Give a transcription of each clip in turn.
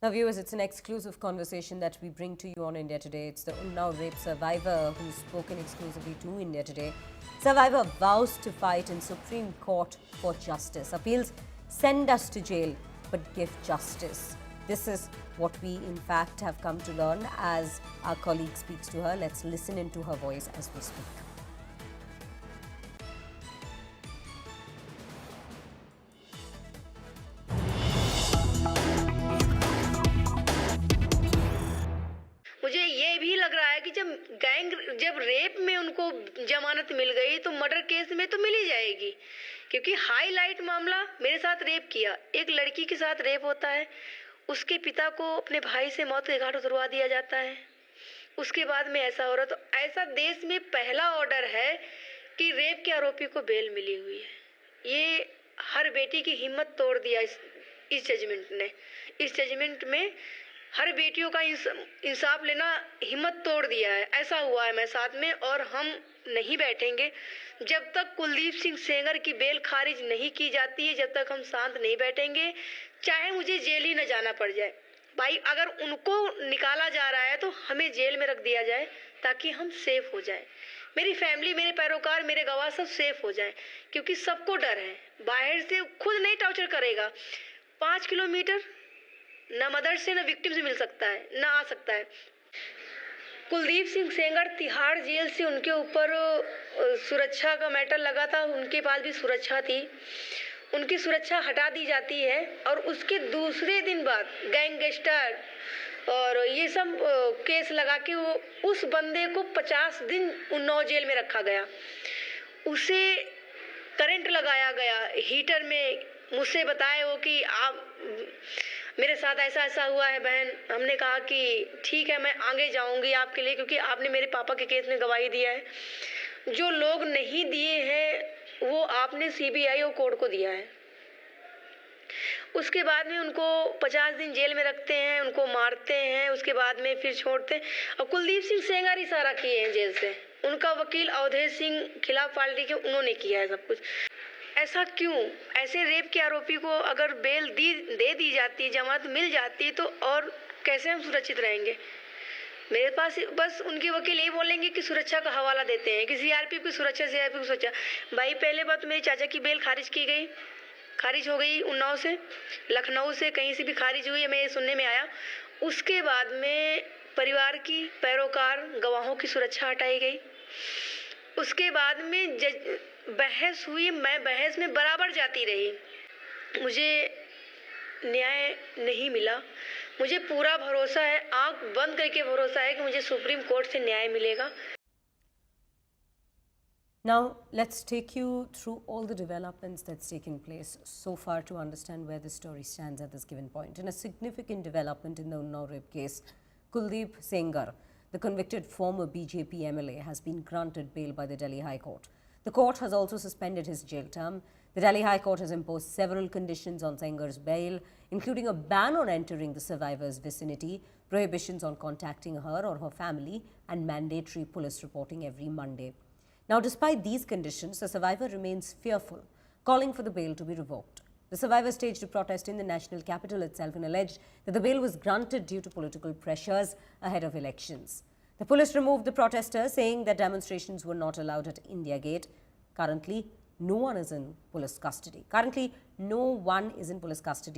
Now, viewers, it's an exclusive conversation that we bring to you on India Today. It's the Unnao rape survivor who's spoken exclusively to India Today. Survivor vows to fight in Supreme Court for justice. Appeals, send us to jail, but give justice. This is what we, in fact, have come to learn as our colleague speaks to her. Let's listen into her voice as we speak. मुझे ये भी लग रहा है कि जब rape में उनको जमानत मिल गई तो मर्डर केस में तो मिल ही जाएगी, क्योंकि हाईलाइट मामला मेरे साथ रेप किया, एक लड़की के साथ रेप होता है, उसके पिता को अपने भाई से मौत के घाट उतरवा दिया जाता है, उसके बाद में ऐसा हो रहा। तो ऐसा देश में पहला ऑर्डर है कि रेप के आरोपी को बेल मिली हुई है। ये हर बेटी की हिम्मत तोड़ दिया इस जजमेंट ने। इस जजमेंट में हर बेटियों का इंसाफ लेना हिम्मत तोड़ दिया है। ऐसा हुआ है मेरे साथ में, और हम नहीं बैठेंगे जब तक कुलदीप सिंह सेंगर की बेल खारिज नहीं की जाती है, जब तक हम शांत नहीं बैठेंगे, चाहे मुझे जेल ही न जाना पड़ जाए। भाई, अगर उनको निकाला जा रहा है तो हमें जेल में रख दिया जाए ताकि हम सेफ हो जाएं। मेरी फैमिली, मेरे पैरोकार, मेरे गवाह सब सेफ हो जाएं, क्योंकि सबको डर है। बाहर से खुद नहीं टॉर्चर करेगा। 5 किलोमीटर न मदर से न विक्टिम से मिल सकता है, न आ सकता है। कुलदीप सिंह सेंगर तिहाड़ जेल से उनके ऊपर सुरक्षा का मैटर लगा था, उनके पास भी सुरक्षा थी, उनकी सुरक्षा हटा दी जाती है, और उसके दूसरे दिन बाद गैंगस्टर और ये सब केस लगा के वो उस बंदे को 50 दिन उन्नाव जेल में रखा गया। उसे करंट लगाया गया हीटर में। मुझसे बताए वो कि आप, मेरे साथ ऐसा ऐसा हुआ है बहन। हमने कहा कि ठीक है, मैं आगे जाऊंगी आपके लिए, क्योंकि आपने मेरे पापा के केस में गवाही दिया है। जो लोग नहीं दिए हैं वो आपने सीबीआई और कोर्ट को दिया है। उसके बाद में उनको 50 दिन जेल में रखते हैं, उनको मारते हैं, उसके बाद में फिर छोड़ते हैं। और कुलदीप सिंह सेंगर ही सारा किए हैं जेल से। उनका वकील अवधेश सिंह खिलाफ पार्टी के, उन्होंने किया है सब कुछ। ऐसा क्यों? ऐसे रेप के आरोपी को अगर बेल दे दी जाती है, जमानत मिल जाती है, तो और कैसे हम सुरक्षित रहेंगे? मेरे पास बस उनके वकील यही बोलेंगे कि सुरक्षा का हवाला देते हैं कि सीआरपीएफ की सुरक्षा, सीआरपीएफ की सुरक्षा। भाई, पहले बात, मेरे चाचा की बेल खारिज हो गई उन्नाव से, लखनऊ से, कहीं से भी खारिज हुई है, मैं ये सुनने में आया। उसके बाद में परिवार की, पैरोकार, गवाहों की सुरक्षा हटाई गई। उसके बाद में बहस हुई, मैं बहस में बराबर जाती रही, मुझे न्याय नहीं मिला। मुझे पूरा भरोसा है, आंख बंद करके भरोसा है कि मुझे सुप्रीम कोर्ट से न्याय मिलेगा। Now, let's take you through all the developments that's taken place so far to understand where the story stands at this given point. In a significant development in the Unnao rape case, Kuldip Sengar, the convicted former BJP MLA, has been granted bail by the Delhi High Court. The court has also suspended his jail term. The Delhi High Court has imposed several conditions on Sengar's bail, including a ban on entering the survivor's vicinity, prohibitions on contacting her or her family, and mandatory police reporting every Monday. Now, despite these conditions, the survivor remains fearful, calling for the bail to be revoked. The survivor staged a protest in the national capital itself and alleged that the bail was granted due to political pressures ahead of elections. The police removed the protesters, saying that demonstrations were not allowed at India Gate. Currently, no one is in police custody.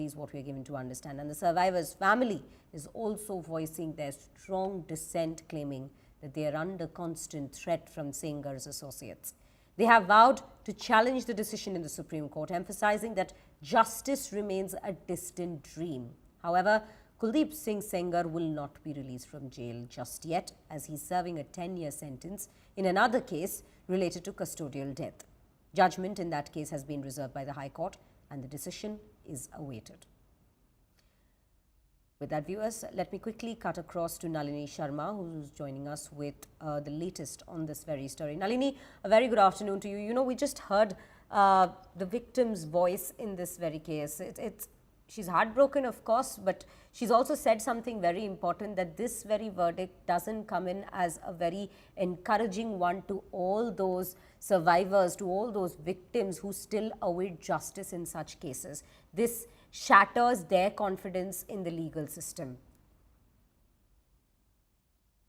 Is what we are given to understand. And the survivor's family is also voicing their strong dissent, claiming that they are under constant threat from Sengar's associates. They have vowed to challenge the decision in the Supreme Court, emphasizing that justice remains a distant dream. However, Kuldip Singh Sengar will not be released from jail just yet, as he's serving a 10-year sentence in another case related to custodial death. Judgment in that case has been reserved by the High Court, and the decision is awaited. With that, viewers, let me quickly cut across to Nalini Sharma, who's joining us with the latest on this very story. Nalini, a very good afternoon to you. You know, we just heard the victim's voice in this very case. She's heartbroken, of course, but she's also said something very important, that this very verdict doesn't come in as a very encouraging one to all those survivors, to all those victims who still await justice in such cases. This shatters their confidence in the legal system?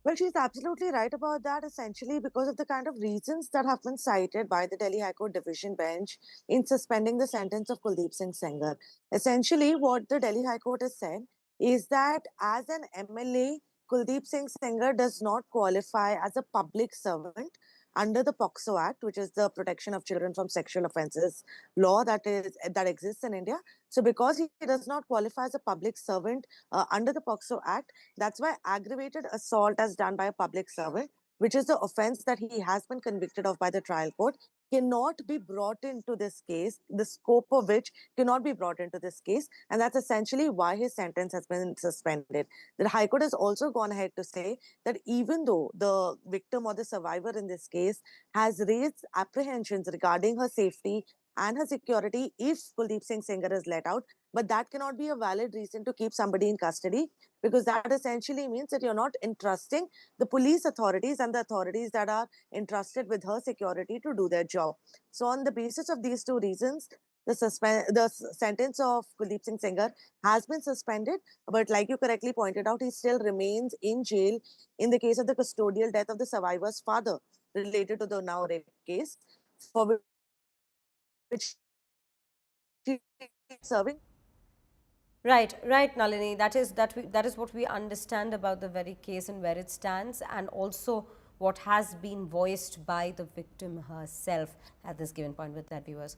Well, she's absolutely right about that, essentially because of the kind of reasons that have been cited by the Delhi High Court Division Bench in suspending the sentence of Kuldeep Singh Sengar. Essentially, what the Delhi High Court has said is that as an MLA, Kuldeep Singh Sengar does not qualify as a public servant under the POCSO Act, which is the Protection of Children from Sexual Offences law that exists in India. So, because he does not qualify as a public servant under the POCSO Act, that's why aggravated assault as done by a public servant, which is the offense that he has been convicted of by the trial court, cannot be brought into this case, the scope of which cannot be brought into this case. And that's essentially why his sentence has been suspended. The High Court has also gone ahead to say that even though the victim or the survivor in this case has raised apprehensions regarding her safety and her security if Kuldeep Singh Sengar is let out, but that cannot be a valid reason to keep somebody in custody, because that essentially means that you're not entrusting the police authorities and the authorities that are entrusted with her security to do their job. So, on the basis of these two reasons, the sentence of Kuldeep Singh Sengar has been suspended, but like you correctly pointed out, he still remains in jail in the case of the custodial death of the survivor's father related to the now rape case, for which he is serving. Right, right, Nalini. That is what we understand about the very case and where it stands, and also what has been voiced by the victim herself at this given point. With that, viewers,